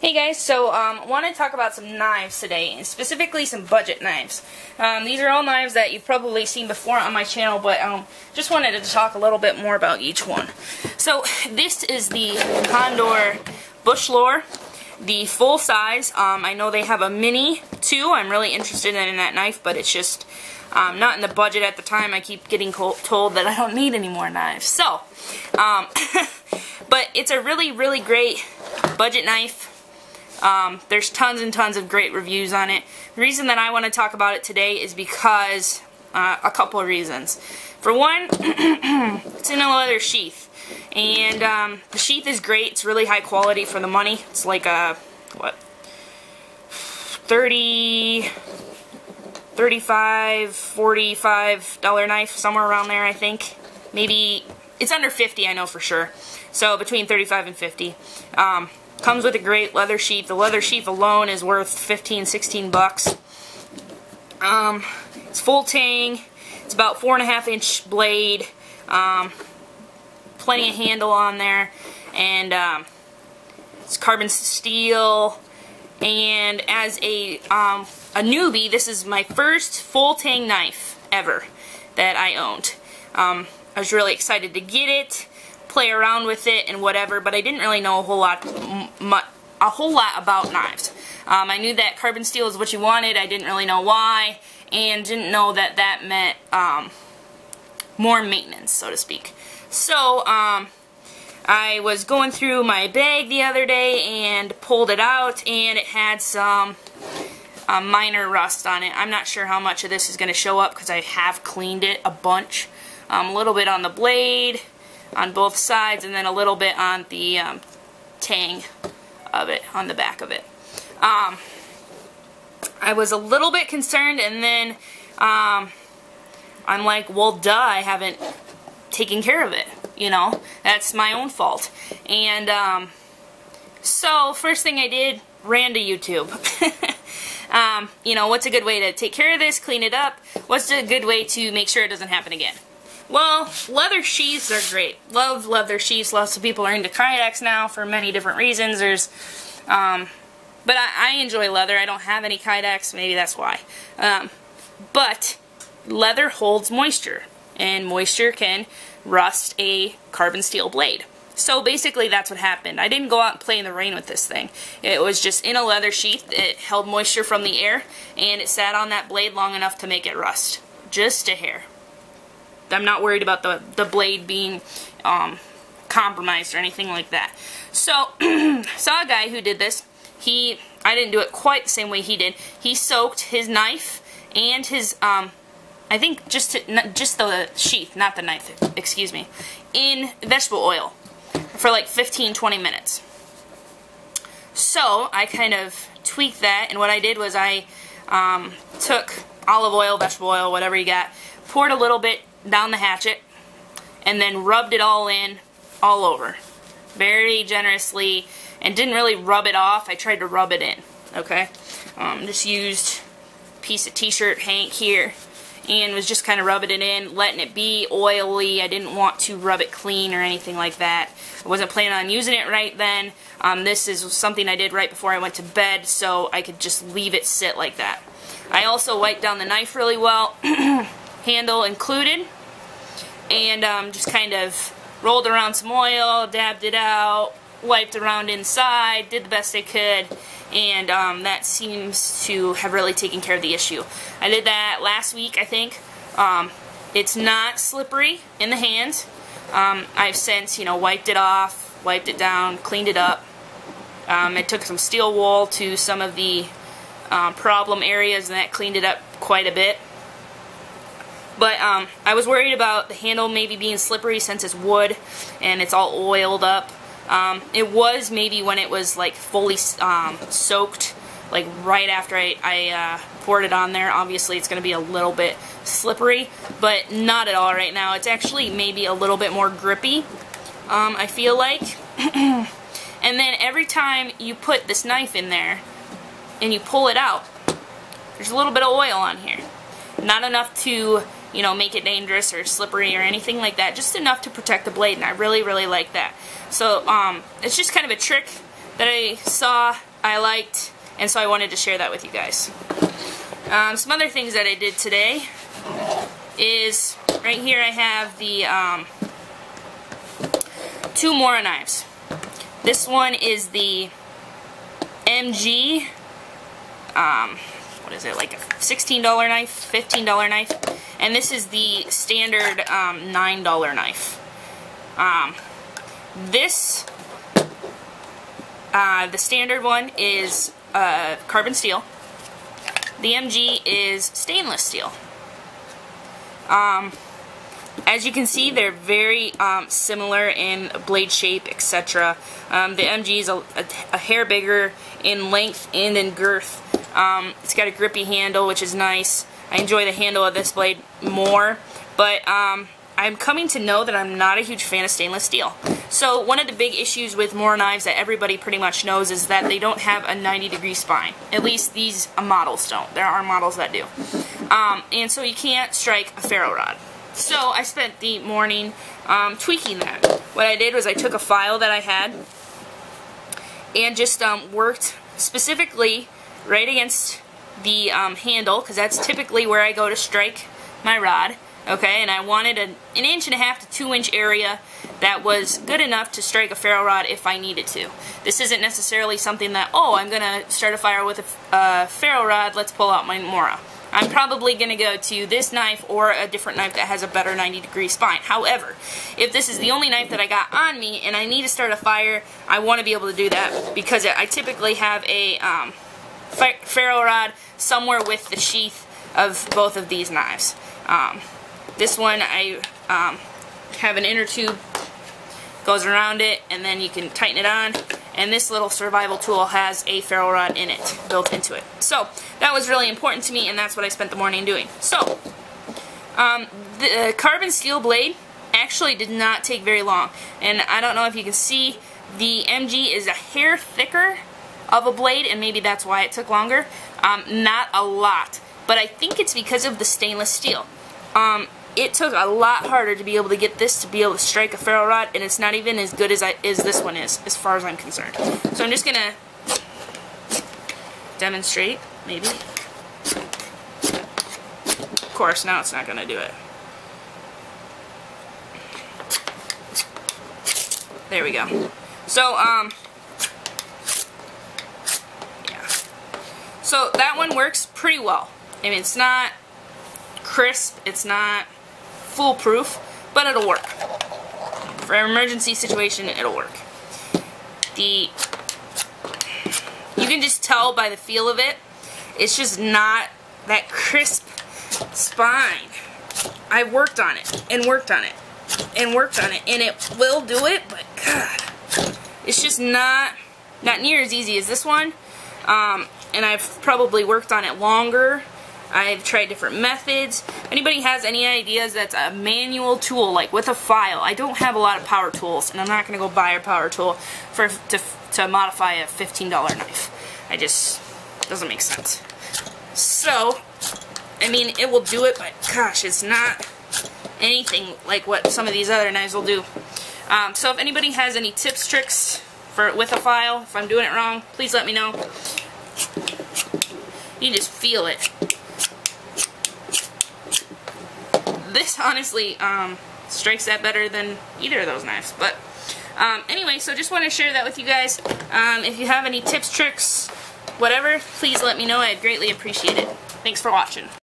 Hey guys, so I want to talk about some knives today, and specifically some budget knives. These are all knives that you've probably seen before on my channel, but just wanted to talk a little bit more about each one. So this is the Condor Bushlore, the full size. I know they have a mini too. I'm really interested in that knife, but it's just not in the budget at the time. I keep getting told that I don't need any more knives. So, but it's a really, really great budget knife. There's tons and tons of great reviews on it. The reason that I want to talk about it today is because a couple of reasons. For one, it's in a leather sheath, and the sheath is great. It's really high quality for the money. It's like a what, $35, $45 knife, somewhere around there, I think. Maybe it's under 50, I know for sure. So between 35 and 50. Comes with a great leather sheath. The leather sheath alone is worth 15, 16 bucks. It's full tang. It's about 4.5-inch blade. Plenty of handle on there, and it's carbon steel. And as a newbie, this is my first full tang knife ever that I owned. I was really excited to get it, play around with it and whatever, but I didn't really know a whole lot about knives. I knew that carbon steel is what you wanted. I didn't really know why, and didn't know that that meant more maintenance, so to speak. So I was going through my bag the other day and pulled it out, and it had some minor rust on it. I'm not sure how much of this is going to show up because I have cleaned it a bunch. A little bit on the blade, on both sides, and then a little bit on the tang of it, on the back of it. I was a little bit concerned, and then I'm like, well, duh, I haven't taken care of it, you know, that's my own fault. And so first thing I did, ran to YouTube. You know, what's a good way to take care of this, clean it up? What's a good way to make sure it doesn't happen again? Well, leather sheaths are great. Love leather sheaths. Lots of people are into kydex now for many different reasons. There's, but I enjoy leather. I don't have any kydex. Maybe that's why. But leather holds moisture, and moisture can rust a carbon steel blade. So basically, that's what happened. I didn't go out and play in the rain with this thing. It was just in a leather sheath. It held moisture from the air, and it sat on that blade long enough to make it rust. Just a hair. I'm not worried about the blade being compromised or anything like that. So, saw a guy who did this. I didn't do it quite the same way he did. He soaked his knife and his, I think just the sheath, not the knife, excuse me, in vegetable oil for like 15-20 minutes. So, I kind of tweaked that, and what I did was I took olive oil, vegetable oil, whatever you got, poured a little bit down the hatchet, and then rubbed it all in, all over, very generously, and didn't really rub it off. I tried to rub it in, okay? Just used a piece of t-shirt hank here, and was just kind of rubbing it in, letting it be oily. I didn't want to rub it clean or anything like that. I wasn't planning on using it right then. This is something I did right before I went to bed, so I could just leave it sit like that. I also wiped down the knife really well, handle included, and just kind of rolled around some oil, dabbed it out, wiped around inside, did the best I could, and that seems to have really taken care of the issue. I did that last week, I think. It's not slippery in the hands. I've since, you know, wiped it off, wiped it down, cleaned it up. I took some steel wool to some of the problem areas, and that cleaned it up quite a bit. But I was worried about the handle maybe being slippery since it's wood and it's all oiled up. It was maybe when it was like fully soaked, like right after I poured it on there. Obviously it's going to be a little bit slippery, but not at all right now. It's actually maybe a little bit more grippy, I feel like. And then every time you put this knife in there and you pull it out, there's a little bit of oil on here. Not enough to, you know, make it dangerous or slippery or anything like that. Just enough to protect the blade, and I really, really like that. So, it's just kind of a trick that I saw I liked, and so I wanted to share that with you guys. Some other things that I did today is, right here I have the 2 Mora knives. This one is the MG, what is it, like a $16 knife, $15 knife, and this is the standard $9 knife. The standard one is carbon steel. The MG is stainless steel. As you can see, they're very similar in blade shape, etc. The MG is a hair bigger in length and in girth. It's got a grippy handle, which is nice. I enjoy the handle of this blade more, but I'm coming to know that I'm not a huge fan of stainless steel. So one of the big issues with Mora knives that everybody pretty much knows is that they don't have a 90-degree spine. At least these models don't. There are models that do. And so you can't strike a ferro rod. So I spent the morning tweaking that. What I did was I took a file that I had and just worked specifically right against the handle, because that's typically where I go to strike my rod. Okay, and I wanted an 1.5 to 2 inch area that was good enough to strike a ferro rod if I needed to. This isn't necessarily something that, oh, I'm going to start a fire with a ferro rod, let's pull out my Mora. I'm probably going to go to this knife or a different knife that has a better 90-degree spine. However, if this is the only knife that I got on me and I need to start a fire, I want to be able to do that, because I typically have a ferro rod somewhere with the sheath of both of these knives. This one, I have an inner tube, goes around it, and then you can tighten it on. And this little survival tool has a ferro rod in it, built into it. So, that was really important to me, and that's what I spent the morning doing. So, the carbon steel blade actually did not take very long. And I don't know if you can see, the MG is a hair thicker of a blade, and maybe that's why it took longer. Not a lot, but I think it's because of the stainless steel. It took a lot harder to be able to get this to be able to strike a ferro rod, and it's not even as good as this one is, as far as I'm concerned. So I'm just going to demonstrate, maybe. Of course, now it's not going to do it. There we go. So, yeah. So that one works pretty well. I mean, it's not crisp, it's not foolproof, but it'll work. For an emergency situation, it'll work. You can just tell by the feel of it, it's just not that crisp spine. I worked on it, and worked on it, and worked on it, and it will do it, but God, it's just not near as easy as this one, and I've probably worked on it longer. I've tried different methods. If anybody has any ideas that's a manual tool, like with a file, I don't have a lot of power tools, and I'm not going to go buy a power tool to modify a $15 knife. Doesn't make sense. So, I mean, it will do it, but gosh, it's not anything like what some of these other knives will do. So if anybody has any tips, tricks with a file, if I'm doing it wrong, please let me know. You just feel it. This honestly strikes that better than either of those knives. But anyway, so just want to share that with you guys. If you have any tips, tricks, whatever, please let me know. I'd greatly appreciate it. Thanks for watching.